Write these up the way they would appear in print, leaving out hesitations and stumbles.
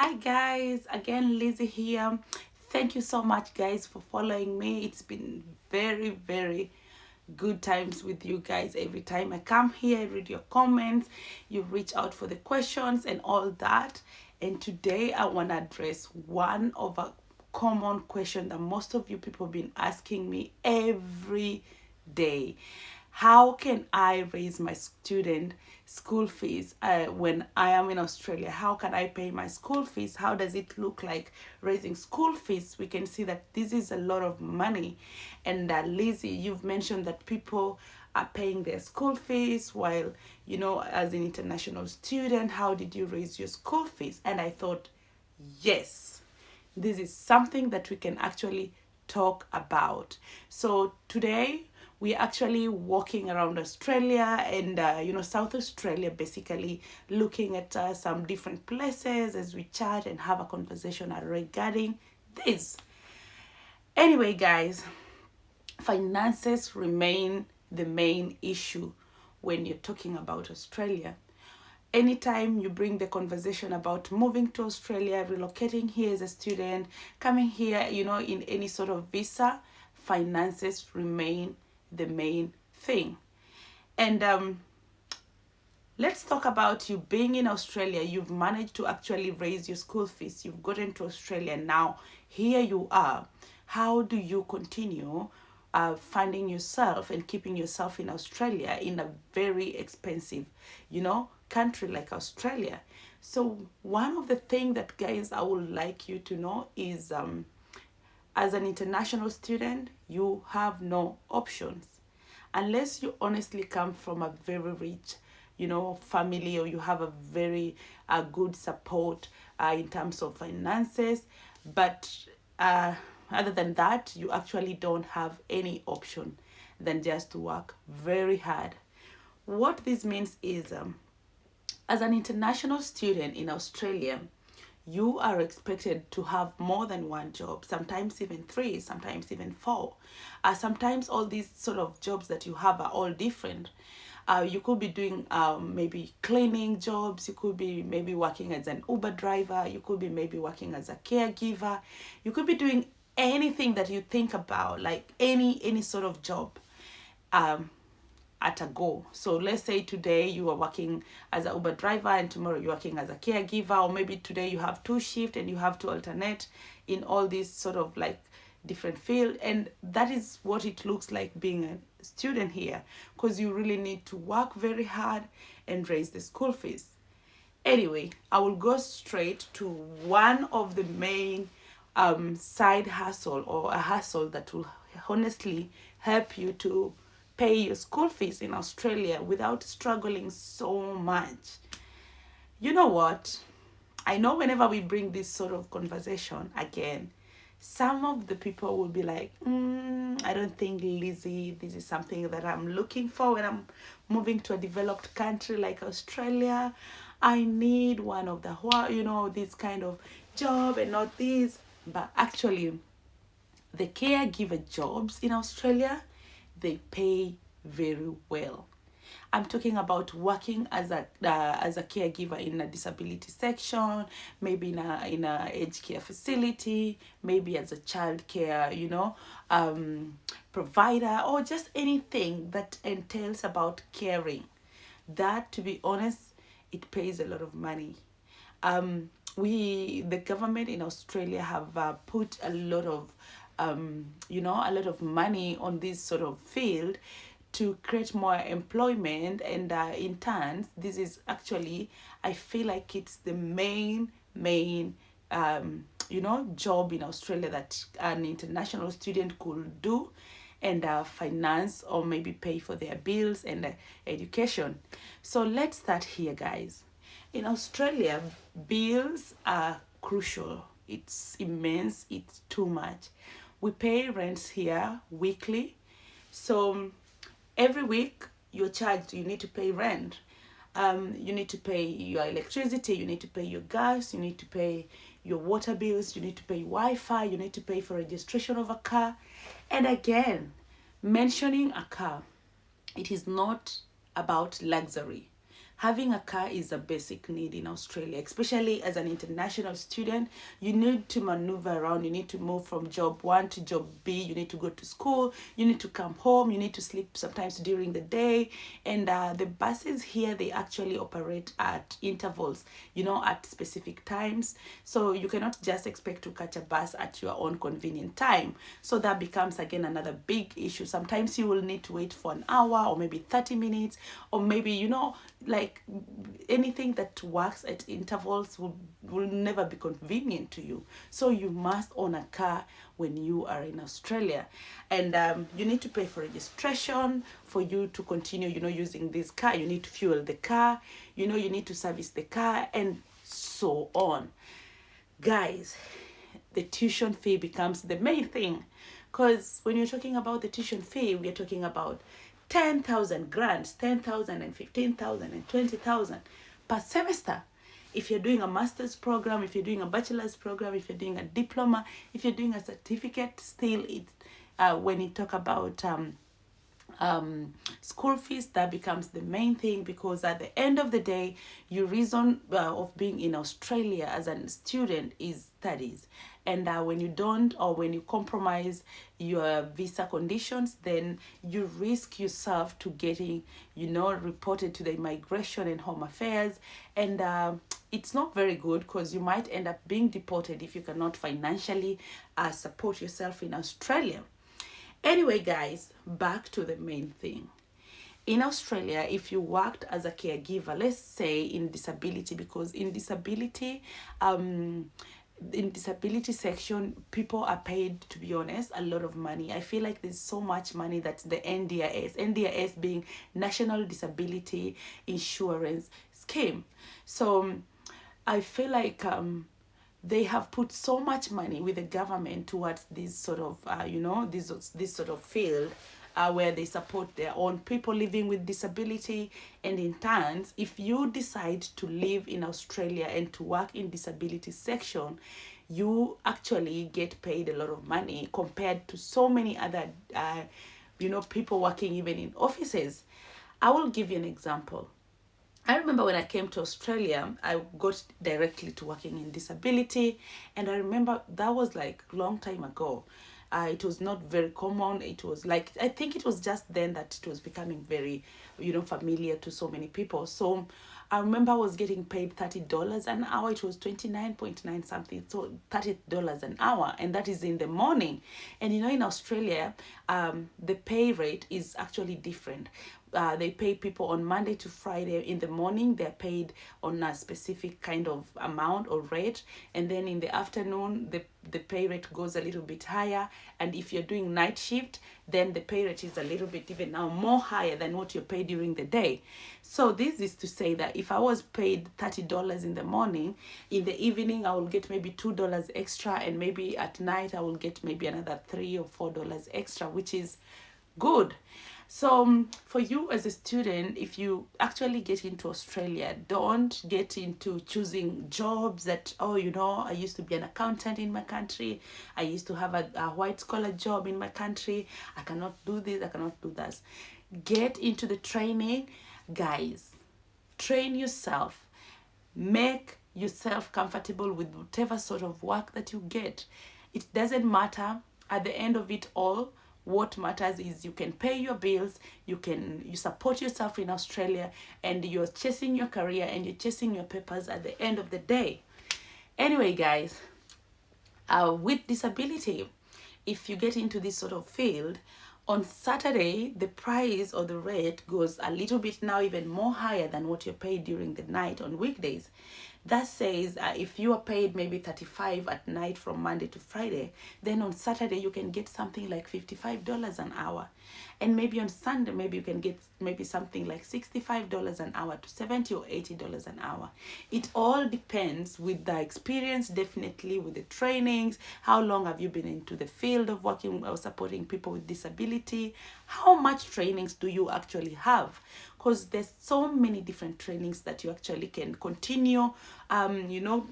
Hi guys, again Lizzie here. Thank you so much guys for following me. It's been very good times with you guys. Every time I come here, I read your comments, you reach out for the questions and all that. And today I want to address one of a common question that most of you people have been asking me every day. How can I raise my student school fees when I am in Australia? How can I pay my school fees? How does it look like raising school fees? We can see that this is a lot of money. And Lizzie, you've mentioned that people are paying their school fees while, as an international student, how did you raise your school fees? And I thought, yes, this is something that we can actually talk about. So today we're actually walking around Australia and South Australia, basically looking at some different places as we chat and have a conversation regarding this. Anyway, guys, finances remain the main issue when you're talking about Australia. Anytime you bring the conversation about moving to Australia, relocating here as a student, coming here, in any sort of visa, finances remain the main thing. And let's talk about you being in Australia. You've managed to actually raise your school fees. You've gotten to Australia. Now, here you are. How do you continue funding yourself and keeping yourself in Australia in a very expensive, country like Australia? So one of the things that, guys, I would like you to know is as an international student, you have no options unless you honestly come from a very rich family, or you have a very good support in terms of finances. But other than that, you actually don't have any option than just to work very hard. What this means is, as an international student in Australia, you are expected to have more than one job, sometimes even three, sometimes even four. Sometimes all these sort of jobs that you have are all different. You could be doing maybe cleaning jobs, you could be maybe working as an Uber driver, you could be maybe working as a caregiver, you could be doing anything that you think about, like any sort of job. At a go. So let's say today you are working as an Uber driver and tomorrow you're working as a caregiver, or maybe today you have two shifts and you have to alternate in all these sort of like different field. And that is what it looks like being a student here, because you really need to work very hard and raise the school fees. Anyway, I will go straight to one of the main side hustle, or a hustle that will honestly help you to pay your school fees in Australia without struggling so much. You know what? I know whenever we bring this sort of conversation again, some of the people will be like, I don't think, Lizzie, this is something that I'm looking for when I'm moving to a developed country like Australia. I need one of the, this kind of job and not this. But actually, the caregiver jobs in Australia, they pay very well. I'm talking about working as a caregiver in a disability section, maybe in a aged care facility, maybe as a child care, provider, or just anything that entails about caring. That, to be honest, it pays a lot of money. The government in Australia have put a lot of a lot of money on this sort of field to create more employment. And in turn, this is actually, I feel like it's the main job in Australia that an international student could do and finance or maybe pay for their bills and education. So let's start here, guys. In Australia, bills are crucial. It's immense. It's too much. We pay rents here weekly. So every week you're charged, you need to pay rent. You need to pay your electricity, you need to pay your gas, you need to pay your water bills, you need to pay Wi-Fi, you need to pay for registration of a car. And again, mentioning a car, it is not about luxury. Having a car is a basic need in Australia, especially as an international student. You need to maneuver around, you need to move from job one to job B, you need to go to school, you need to come home, you need to sleep sometimes during the day. And the buses here, they actually operate at intervals, at specific times. So you cannot just expect to catch a bus at your own convenient time. So that becomes again another big issue. Sometimes you will need to wait for an hour or maybe 30 minutes, or maybe, like anything that works at intervals will never be convenient to you. So you must own a car when you are in Australia. And you need to pay for registration for you to continue, using this car. You need to fuel the car, you need to service the car, and so on. Guys, the tuition fee becomes the main thing, because when you're talking about the tuition fee, we're talking about 10,000 grants, 10,000 and 15,000 and 20,000 per semester. If you're doing a master's program, if you're doing a bachelor's program, if you're doing a diploma, if you're doing a certificate, still when you talk about school fees, that becomes the main thing, because at the end of the day, your reason of being in Australia as a student is studies. And when you don't, or when you compromise your visa conditions, then you risk yourself to getting reported to the Immigration and Home Affairs. And it's not very good, because you might end up being deported if you cannot financially support yourself in Australia. Anyway, guys, back to the main thing. In Australia, if you worked as a caregiver, let's say in disability, because in disability section, people are paid, to be honest, a lot of money. I feel like there's so much money that the NDIS being National Disability Insurance Scheme. So I feel like they have put so much money with the government towards this sort of this sort of field, where they support their own people living with disability. And in turns, if you decide to live in Australia and to work in disability section, you actually get paid a lot of money compared to so many other people working even in offices. I will give you an example. I remember when I came to Australia, I got directly to working in disability. And I remember that was like a long time ago. It was not very common. It was like, I think it was just then that it was becoming very, familiar to so many people. So I remember I was getting paid $30 an hour. It was 29.9 something, so $30 an hour, and that is in the morning. And in Australia, the pay rate is actually different. They pay people on Monday to Friday in the morning. They're paid on a specific kind of amount or rate, and then in the afternoon the pay rate goes a little bit higher. And if you're doing night shift, then the pay rate is a little bit even now more higher than what you're paid during the day. So this is to say that if I was paid $30 in the morning, in the evening I will get maybe $2 extra, and maybe at night I will get maybe another $3 or $4 extra, which is good. So for you as a student, if you actually get into Australia, don't get into choosing jobs that, I used to be an accountant in my country, I used to have a white collar job in my country, I cannot do this, I cannot do that. Get into the training. Guys, train yourself. Make yourself comfortable with whatever sort of work that you get. It doesn't matter. At the end of it all, what matters is you can pay your bills, you support yourself in Australia, and you're chasing your career and you're chasing your papers at the end of the day. Anyway, guys, with disability, if you get into this sort of field, on Saturday, the price or the rate goes a little bit now even more higher than what you're paid during the night on weekdays. That says if you are paid maybe $35 at night from Monday to Friday, then on Saturday you can get something like $55 an hour. And maybe on Sunday, maybe you can get maybe something like $65 an hour to $70 or $80 an hour. It all depends with the experience, definitely with the trainings. How long have you been into the field of working or supporting people with disability? How much trainings do you actually have? Because there's so many different trainings that you actually can continue,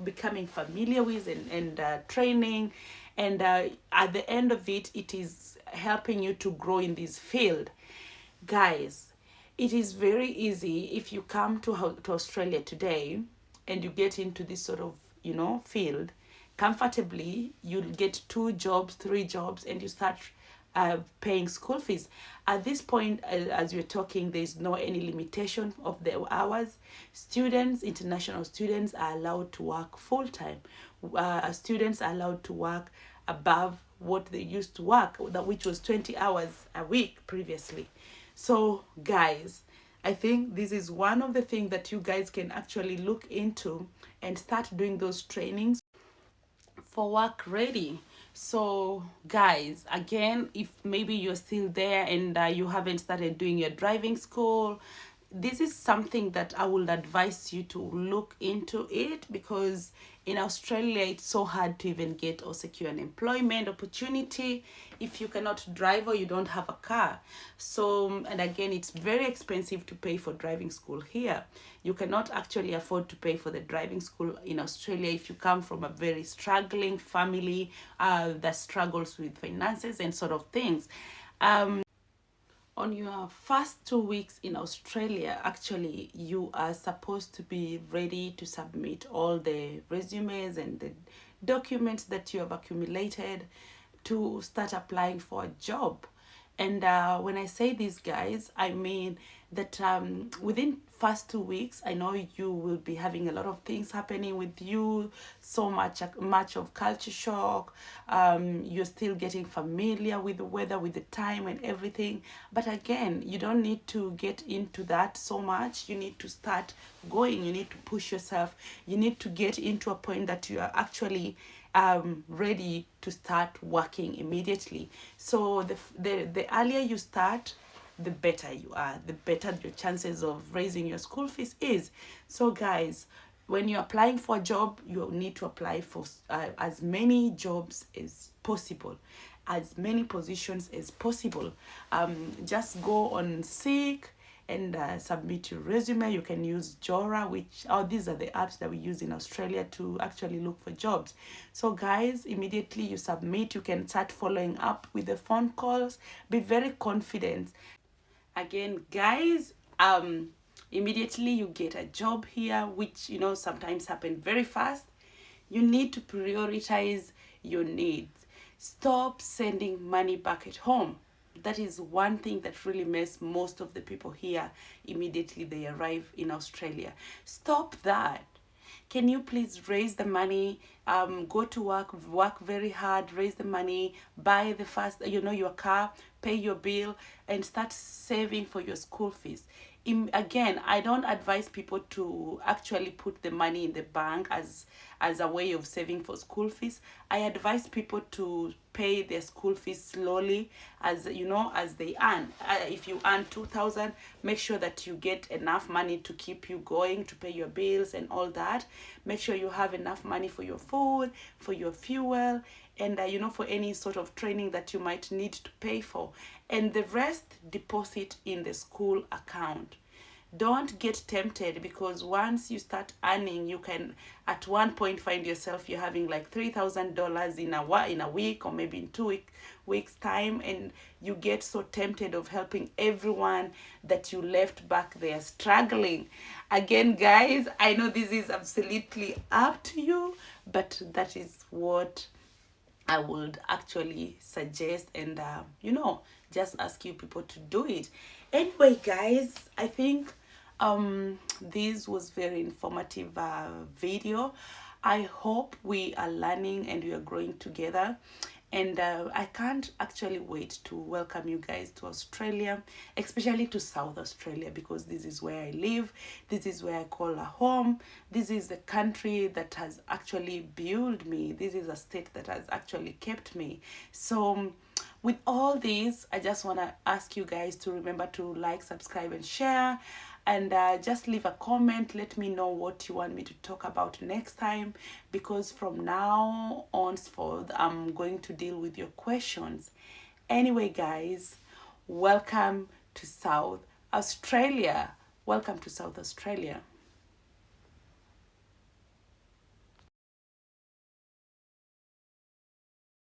becoming familiar with and training. And at the end of it, it is helping you to grow in this field. Guys, it is very easy if you come to Australia today and you get into this sort of, field comfortably. You'll get 2 jobs, 3 jobs, and you start paying school fees. At this point, as we're talking, there's no any limitation of the hours. Students, international students, are allowed to work full time. Students are allowed to work above what they used to work, which was 20 hours a week previously. So, guys, I think this is one of the things that you guys can actually look into and start doing those trainings for work ready. So, guys, again, if maybe you're still there and you haven't started doing your driving school, this is something that I would advise you to look into it, because in Australia it's so hard to even get or secure an employment opportunity if you cannot drive or you don't have a car. So, and again, it's very expensive to pay for driving school here. You cannot actually afford to pay for the driving school in Australia if you come from a very struggling family that struggles with finances and sort of things. On your first 2 weeks in Australia, actually, you are supposed to be ready to submit all the resumes and the documents that you have accumulated to start applying for a job. And when I say this, guys, I mean that within first 2 weeks, I know you will be having a lot of things happening with you, so much of culture shock. You're still getting familiar with the weather, with the time and everything. But again, you don't need to get into that so much. You need to start going. You need to push yourself. You need to get into a point that you are actually ready to start working immediately. So the earlier you start, the better you are, the better your chances of raising your school fees is. So, guys, when you're applying for a job, you need to apply for as many jobs as possible, as many positions as possible. Just go on Seek and submit your resume. You can use Jora, these are the apps that we use in Australia to actually look for jobs. So, guys, immediately you submit, you can start following up with the phone calls. Be very confident. Again, guys, immediately you get a job here, which sometimes happen very fast. You need to prioritize your needs. Stop sending money back at home. That is one thing that really messes most of the people here immediately they arrive in Australia. Stop that. Can you please raise the money, go to work very hard, raise the money, buy the first, your car, pay your bill, and start saving for your school fees. Again, I don't advise people to actually put the money in the bank as a way of saving for school fees. I advise people to pay their school fees slowly as they earn. If you earn 2,000, make sure that you get enough money to keep you going, to pay your bills and all that. Make sure you have enough money for your food, for your fuel, and for any sort of training that you might need to pay for, and the rest deposit in the school account. Don't get tempted, because once you start earning, you can at one point find yourself you're having like $3,000 in a week, or maybe in 2 weeks time, and you get so tempted of helping everyone that you left back there struggling. Again, guys, I know this is absolutely up to you, but that is what I would actually suggest, and just ask you people to do it. Anyway, guys, I think this was very informative video. I hope we are learning and we are growing together, and I can't actually wait to welcome you guys to Australia, especially to South Australia, because this is where I live. This is where I call a home. This is the country that has actually built me. This is a state that has actually kept me. So with all this, I just want to ask you guys to remember to like, subscribe, and share. And just leave a comment. Let me know what you want me to talk about next time, because from now on forth, I'm going to deal with your questions. Anyway, guys, welcome to South Australia. Welcome to South Australia.